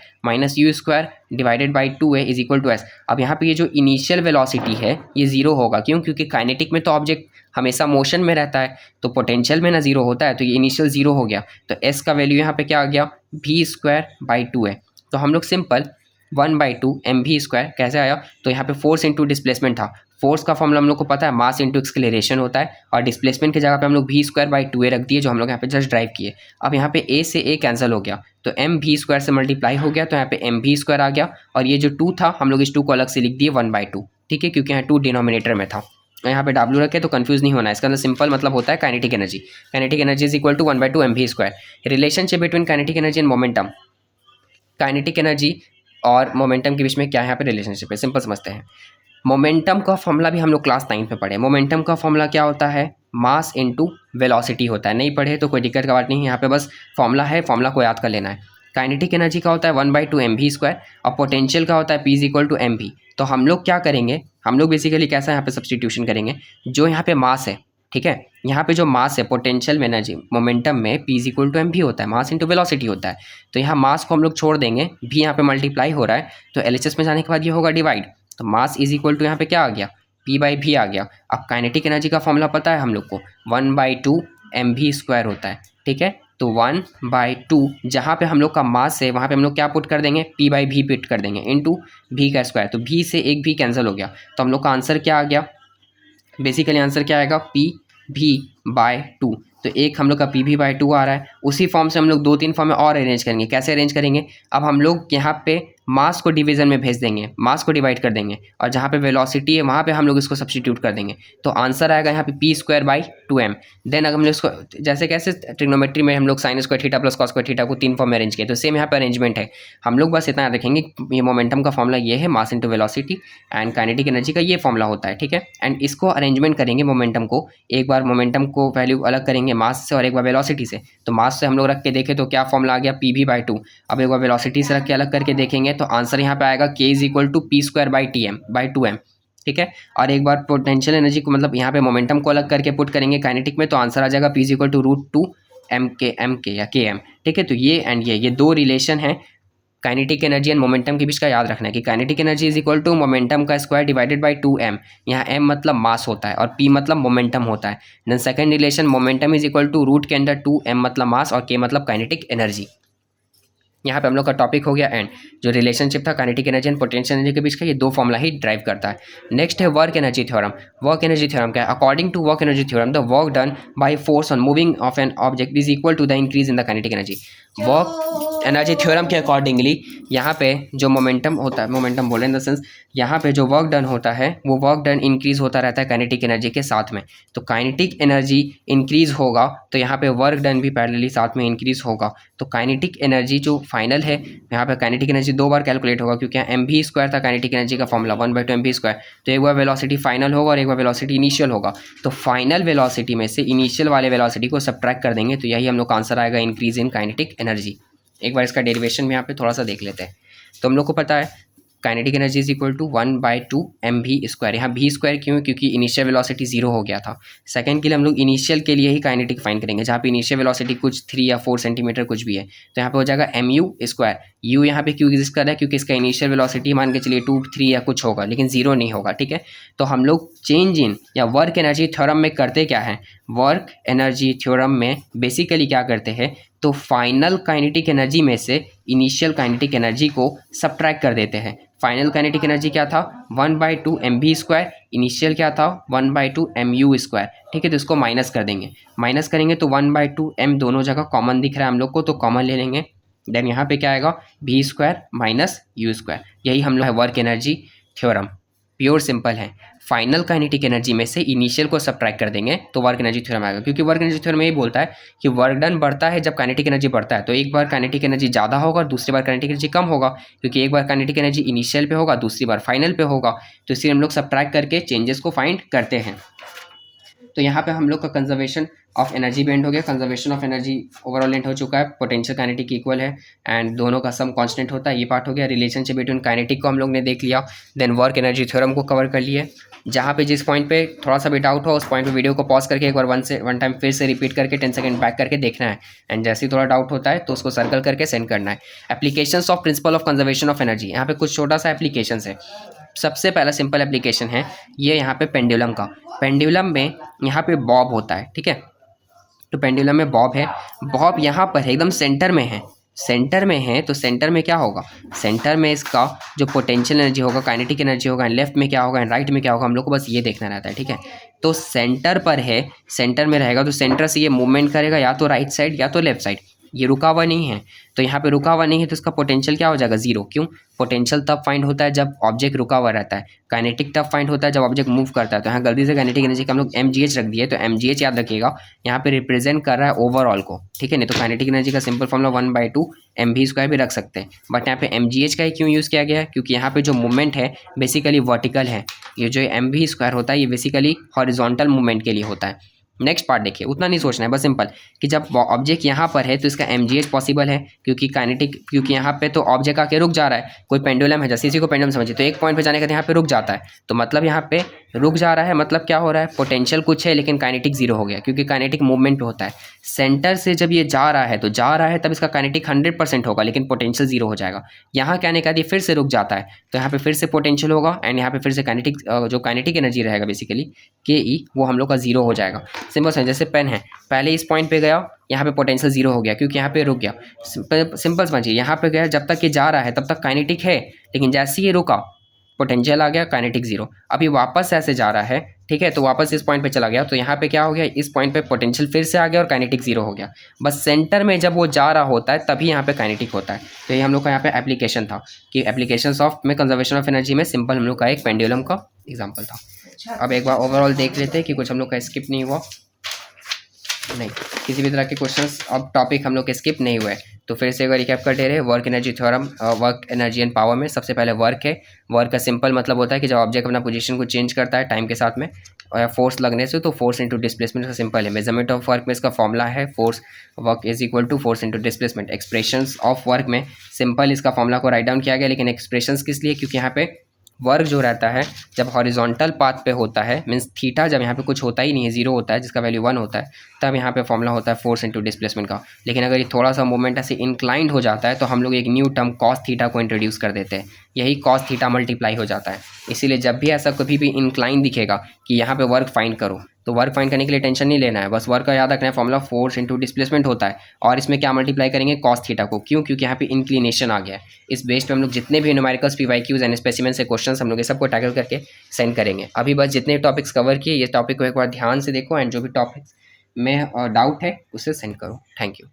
/ 2a = s। अब यहाँ पे ये जो इनिशियल वेलोसिटी है ये 0 होगा, क्यों, क्योंकि काइनेटिक में तो ऑब्जेक्ट हमेशा मोशन में रहता है, तो पोटेंशियल में ना 0 होता है, तो ये इनिशियल 0 हो गया। तो s का वैल्यू यहाँ पे क्या आ गया, v² / 2a। तो हम लोग सिंपल 1/2 mv² कैसे आया, तो यहाँ पे फोर्स इंटू डिस्प्लेसमेंट था। फोर्स का फॉर्मूला हम लोग को पता है, मास इंटू एक्सेलरेशन होता है, और डिस्प्लेसमेंट की जगह पे हम लोग v² / 2a रख दिए, जो हम लोग यहाँ पे जस्ट ड्राइव किए। अब यहाँ पे a से a कैंसिल हो गया, तो mv² से मल्टीप्लाई हो गया, तो यहाँ पे mv² आ गया, और ये जो 2 था हम लोग इस 2 को अलग से लिख दिए 1/2। ठीक है, क्योंकि यहाँ 2 डिनोमिनेटर में था, यहाँ पे W रखे तो कंफ्यूज नहीं होना है। इसका अंदर सिंपल मतलब होता है kinetic energy. Kinetic energy is equal to 1/2 mv²। Relationship between kinetic energy and momentum. Kinetic energy और मोमेंटम के बीच में क्या यहाँ पे रिलेशनशिप है, सिंपल समझते हैं। मोमेंटम का फॉर्मूला भी हम लोग क्लास 9 में पढ़े। मोमेंटम का फॉर्मूला क्या होता है, मास इंटू वेलोसिटी होता है। नहीं पढ़े तो कोई दिक्कत का बात नहीं है, यहाँ पे बस फॉर्मूला है, फॉर्मूला को याद कर लेना है। काइनेटिक एनर्जी का होता है 1/2 mv², और पोटेंशियल का होता है p = mv। तो हम लोग क्या करेंगे, हम लोग बेसिकली कैसा यहाँ पे सब्सटीट्यूशन करेंगे, जो यहाँ पे मास है, ठीक है, यहाँ पे जो मास है पोटेंशियल एनर्जी मोमेंटम में p = mv होता है, मास इंटू वेलोसिटी होता है। तो यहाँ मास को हम लोग छोड़ देंगे, v यहाँ पे मल्टीप्लाई हो रहा है, तो LHS में जाने के बाद ये होगा डिवाइड, तो मास इज इक्वल टू यहाँ पे क्या आ गया, p/v आ गया। अब काइनेटिक एनर्जी का फॉर्मूला पता है हम लोग को, 1/2 mv² होता है। ठीक है, तो 1/2 जहाँ पे हम लोग का मास है वहाँ पे हम लोग क्या पुट कर देंगे, p/v पुट कर देंगे इंटू v का स्क्वायर। तो v से एक v कैंसिल हो गया, तो हम लोग का आंसर क्या आ गया, बेसिकली आंसर क्या आएगा, p/v/2। तो एक हम लोग का p/v/2 आ रहा है। उसी फॉर्म से हम लोग 2-3 फॉर्म में और अरेंज करेंगे। कैसे अरेंज करेंगे, अब हम लोग यहाँ पे मास को डिवीजन में भेज देंगे, मास को डिवाइड कर देंगे, और जहाँ पे वेलोसिटी है वहाँ पे हम लोग इसको सब्स्टिट्यूट कर देंगे, तो आंसर आएगा यहाँ पे p²/2m। देन अगर हम लोग इसको जैसे कैसे ट्रिग्नोमेट्री में हम लोग sine square theta plus cos square theta को 3 फॉर्म में अरेंज किए, तो सेम यहाँ पे अरेंजमेंट है। हम लोग बस इतना याद रखेंगे, ये मोमेंटम का फॉर्मूला ये है, mass into velocity, and kinetic energy का ये फॉर्मूला होता है, ठीक है। एंड इसको अरेंजमेंट करेंगे मोमेंटम को, एक बार मोमेंटम को वैल्यू अलग करेंगे मास से और एक बार वेलोसिटी से। तो मास से हम लोग रख के देखें तो क्या फॉर्मूला आ गया, pv/2। अब एक बार वेलोसिटी से रख के अलग करके देखेंगे तो आंसर यहाँ पे आएगा k=p²/2m। ठीक है। और एक बार पोटेंशियल एनर्जी को मतलब यहाँ पे मोमेंटम को अलग करके पुट करेंगे काइनेटिक में, तो आंसर आ जाएगा p=√2m या km। ठीक है। तो ये एंड ये दो रिलेशन है काइनेटिक एनर्जी एंड मोमेंटम के बीच का, याद रखना है कि kinetic energy is equal to momentum का स्क्वायर डिवाइडेड बाय 2m। यहाँ m मतलब मास होता है और p मतलब मोमेंटम होता है। Then second relation, momentum is equal to root के अंदर 2m मतलब मास और k मतलब काइनेटिक एनर्जी। यहाँ पे हम लोग का टॉपिक हो गया एंड। जो रिलेशनशिप था kinetic energy and potential energy के बीच का, ये दो फॉर्मूला ही ड्राइव करता है। नेक्स्ट है work energy theorem. Work energy theorem क्या है? According to work energy theorem, the work done by force on moving of an object is equal to the increase in the kinetic energy. Work energy theorem के accordingly यहाँ पे जो momentum होता है, momentum बोले in the sense, यहाँ पे जो वर्क डन होता है वो वर्क डन इंक्रीज होता रहता है काइनेटिक एनर्जी के साथ में। तो काइनेटिक एनर्जी इंक्रीज होगा तो यहाँ पे वर्क डन भी पैरेलली साथ में इंक्रीज होगा। तो काइनेटिक एनर्जी जो फाइनल है, यहाँ पे काइनेटिक एनर्जी दो बार कैलकुलेट होगा क्योंकि यहाँ mv² था काइनेटिक एनर्जी का फॉर्मूला 1/2 mv²। तो एक बार वेलोसिटी फाइनल होगा और एक बार वेलोसिटी इनिशियल होगा। तो फाइनल वेलोसिटी में से इनिशियल वाले वेलोसिटी को सब्ट्रैक्ट कर देंगे, तो यही हम लोग का आंसर आएगा, इंक्रीज इन काइनेटिक एनर्जी। एक बार इसका डेरिवेशन में यहाँ पे थोड़ा सा देख लेते हैं। तो हम लोग को पता है kinetic energy is equal to 1/2 mv²। यहाँ v² क्यों? क्योंकि इनिशियल वेलोसिटी 0 हो गया था। सेकंड के लिए हम लोग इनिशियल के लिए ही काइनेटिक फाइंड करेंगे, जहाँ पे इनिशियल वेलोसिटी कुछ 3 या 4 सेंटीमीटर कुछ भी है, तो यहाँ पे हो जाएगा mu²। u यहाँ पे क्यों एग्जिस्ट कर रहा है? क्योंकि इसका इनिशियल वेलोसिटी मान के चलिए 2, 3 या कुछ होगा, लेकिन 0 नहीं होगा। ठीक है। तो हम लोग चेंज इन या वर्क एनर्जी थ्योरम में करते क्या है? वर्क एनर्जी थ्योरम में बेसिकली क्या करते हैं, तो फाइनल काइनेटिक एनर्जी में से इनिशियल काइनेटिक एनर्जी को सब्ट्रैक्ट कर देते हैं। फाइनल काइनेटिक एनर्जी क्या था? 1/2 mv²। इनिशियल क्या था? 1/2 mu²। ठीक है। तो इसको माइनस कर देंगे, माइनस करेंगे तो 1/2 m दोनों जगह कॉमन दिख रहा है हम लोग को, तो कॉमन ले लेंगे। देन यहाँ पे क्या आएगा? v² minus u²। यही हम लोग है work energy theorem. Pure simple है। फाइनल काइनेटिक एनर्जी में से इनिशियल को सब्ट्रैक्ट कर देंगे तो वर्क एनर्जी थ्योरम आएगा, क्योंकि वर्क एनर्जी थ्योरम यही बोलता है कि वर्क डन बढ़ता है जब काइनेटिक एनर्जी बढ़ता है। तो एक बार काइनेटिक एनर्जी ज़्यादा होगा और दूसरी बार काइनेटिक एनर्जी कम होगा, क्योंकि एक बार काइनेटिक एनर्जी इनिशियल पे होगा, दूसरी बार फाइनल पे होगा। तो इसलिए हम लोग सब्ट्रैक्ट करके चेंजेस को फाइंड करते हैं। तो यहाँ पे हम लोग का कंजर्वेशन ऑफ एनर्जी भी एंड हो गया। Conservation of energy overall and हो चुका है। पोटेंशियल काइनेटिक इक्वल है एंड दोनों का सम कांस्टेंट होता है, ये पार्ट हो गया। रिलेशनशिप बिटवीन काइनेटिक को हम लोग ने देख लिया। देन वर्क एनर्जी थ्योरम को कवर कर लिए। जहाँ पे जिस पॉइंट पे थोड़ा सा भी डाउट हो उस पॉइंट पे वीडियो को पॉज करके एक बार वन टाइम फिर से रिपीट करके 10 सेकंड बैक करके देखना है, एंड जैसे ही थोड़ा डाउट होता है तो उसको सर्कल करके सेंड करना है। Applications of principle of conservation of energy, यहाँ पे कुछ छोटा सा एप्लीकेशन है। सबसे पहला सिंपल एप्लीकेशन है ये यहाँ पे पेंडुलम का। पेंडुलम में यहाँ पे बॉब होता है, ठीक है। तो पेंडुलम में बॉब है, बॉब यहाँ पर है एकदम सेंटर में है, सेंटर में है। तो सेंटर में क्या होगा? सेंटर में इसका जो पोटेंशियल एनर्जी होगा, काइनेटिक एनर्जी होगा, एंड लेफ्ट में क्या होगा एंड राइट में क्या होगा, हम लोग को बस ये देखना रहता है, ठीक है। तो सेंटर पर है, सेंटर में रहेगा, तो सेंटर से ये मूवमेंट करेगा या तो राइट साइड या तो लेफ्ट साइड। ये रुका हुआ नहीं है, तो यहाँ पे रुका हुआ नहीं है तो इसका पोटेंशियल क्या हो जाएगा? 0। क्यों? पोटेंशियल तब फाइंड होता है जब ऑब्जेक्ट रुका हुआ रहता है, काइनेटिक तब फाइंड होता है जब ऑब्जेक्ट मूव करता है। तो यहाँ गलती से काइनेटिक एनर्जी का हम लोग mgh रख दिए, तो mgh याद रखिएगा यहाँ पे रिप्रेजेंट कर रहा है ओवरऑल को, ठीक है। नहीं तो काइनेटिक एनर्जी का सिंपल फॉर्मूला 1/2 mv² भी रख सकते हैं, बट यहाँ पे mgh का ही क्यों यूज़ किया गया है? क्योंकि यहाँ पे जो मूवमेंट है बेसिकली वर्टिकल है। ये जो mv² होता है ये बेसिकली हॉरिजॉन्टल मूवमेंट के लिए होता है। नेक्स्ट पार्ट देखिए, उतना नहीं सोचना है, बस सिंपल कि जब ऑब्जेक्ट यहाँ पर है तो इसका mgh पॉसिबल है, क्योंकि यहाँ पे तो ऑब्जेक्ट आके रुक जा रहा है। कोई पेंडुलम है, जैसे इसी को पेंडुलम समझिए, तो एक पॉइंट पे जाने के बाद यहाँ पे रुक जाता है, तो मतलब यहाँ पे रुक जा रहा है, मतलब क्या हो रहा है? पोटेंशियल कुछ है लेकिन काइनेटिक 0 हो गया, क्योंकि काइनेटिक मूवमेंट पे होता है। सेंटर से जब ये जा रहा है तो जा रहा है तब इसका काइनेटिक 100% होगा, लेकिन पोटेंशियल 0 हो जाएगा। यहाँ क्या नहीं कहती, फिर से रुक जाता है तो यहाँ पे फिर से पोटेंशियल होगा, एंड यहाँ पे फिर से काइनेटिक जो काइनेटिक एनर्जी रहेगा बेसिकली ke, वो हम लोग का 0 हो जाएगा। सिंपल समझ, जैसे पेन है, पहले इस पॉइंट पे गया, यहाँ पे पोटेंशियल 0 हो गया क्योंकि यहाँ पे रुक गया। सिंपल समझिए, यहाँ पे गया, जब तक ये जा रहा है तब तक काइनेटिक है, लेकिन जैसे ये रुका पोटेंशियल आ गया, काइनेटिक 0। अभी वापस ऐसे जा रहा है, ठीक है, तो वापस इस पॉइंट पे चला गया, तो यहाँ पे क्या हो गया, इस पॉइंट पे पोटेंशियल फिर से आ गया और काइनेटिक जीरो हो गया। बस सेंटर में जब वो जा रहा होता है तभी यहाँ पे काइनेटिक होता है। तो ये हम लोग का यहाँ पे एप्लीकेशन था कि एप्लीकेशंस ऑफ में कंजर्वेशन ऑफ एनर्जी में सिंपल हम लोग का एक पेंडुलम का एग्जाम्पल था। अब एक बार ओवरऑल देख लेते हैं कि कुछ हम लोग का स्किप नहीं हुआ, नहीं किसी भी तरह के क्वेश्चंस अब टॉपिक हम लोग के स्किप नहीं हुए। तो फिर से एक बार रिकैप कर दे रहे हैं, work energy theorem, work energy and power में सबसे पहले वर्क है। वर्क का सिंपल मतलब होता है कि जब ऑब्जेक्ट अपना पोजीशन को चेंज करता है टाइम के साथ में और फोर्स लगने से, तो फोर्स इंटू डिस्प्लेसमेंट का सिंपल है। मेजरमेंट ऑफ वर्क में इसका फॉर्मूला है force work is equal to force into displacement. Expressions of work में सिंपल इसका फॉर्मूला को राइट डाउन किया गया, लेकिन एक्सप्रेशंस किस लिए, क्योंकि यहाँ पे वर्क जो रहता है जब हॉरिजॉन्टल पाथ पे होता है, मीन्स थीटा जब यहाँ पे कुछ होता ही नहीं है, जीरो होता है जिसका वैल्यू 1 होता है, तब यहाँ पे फॉर्मूला होता है फोर्स इंटू डिस्प्लेसमेंट का। लेकिन अगर ये थोड़ा सा मूवमेंट ऐसे इंक्लाइंड हो जाता है तो हम लोग एक न्यू टर्म कॉस थीटा को इंट्रोड्यूस कर देते हैं, यही कॉस थीटा मल्टीप्लाई हो जाता है। इसीलिए जब भी ऐसा कभी भी इंक्लाइन दिखेगा कि यहाँ पे वर्क फाइंड करो, तो वर्क फाइंड करने के लिए टेंशन नहीं लेना है, बस वर्क का याद रखना है फॉर्मूला फोर्स इंटू डिस्प्लेसमेंट होता है, और इसमें क्या मल्टीप्लाई करेंगे, कॉस थीटा को। क्यों, क्योंकि यहाँ पे इंक्लिनेशन आ गया है। इस बेस पे हम लोग जितने भी न्यूमेरिकल्स, पीवाईक्यूज एंड स्पेसिमेन से क्वेश्चंस हम लोग ये सबको टैकल करके सेंड करेंगे। अभी बस जितने टॉपिक्स कवर किए, ये टॉपिक को एक बार ध्यान से देखो एंड जो भी टॉपिक्स में डाउट है उसे सेंड करो। Thank you.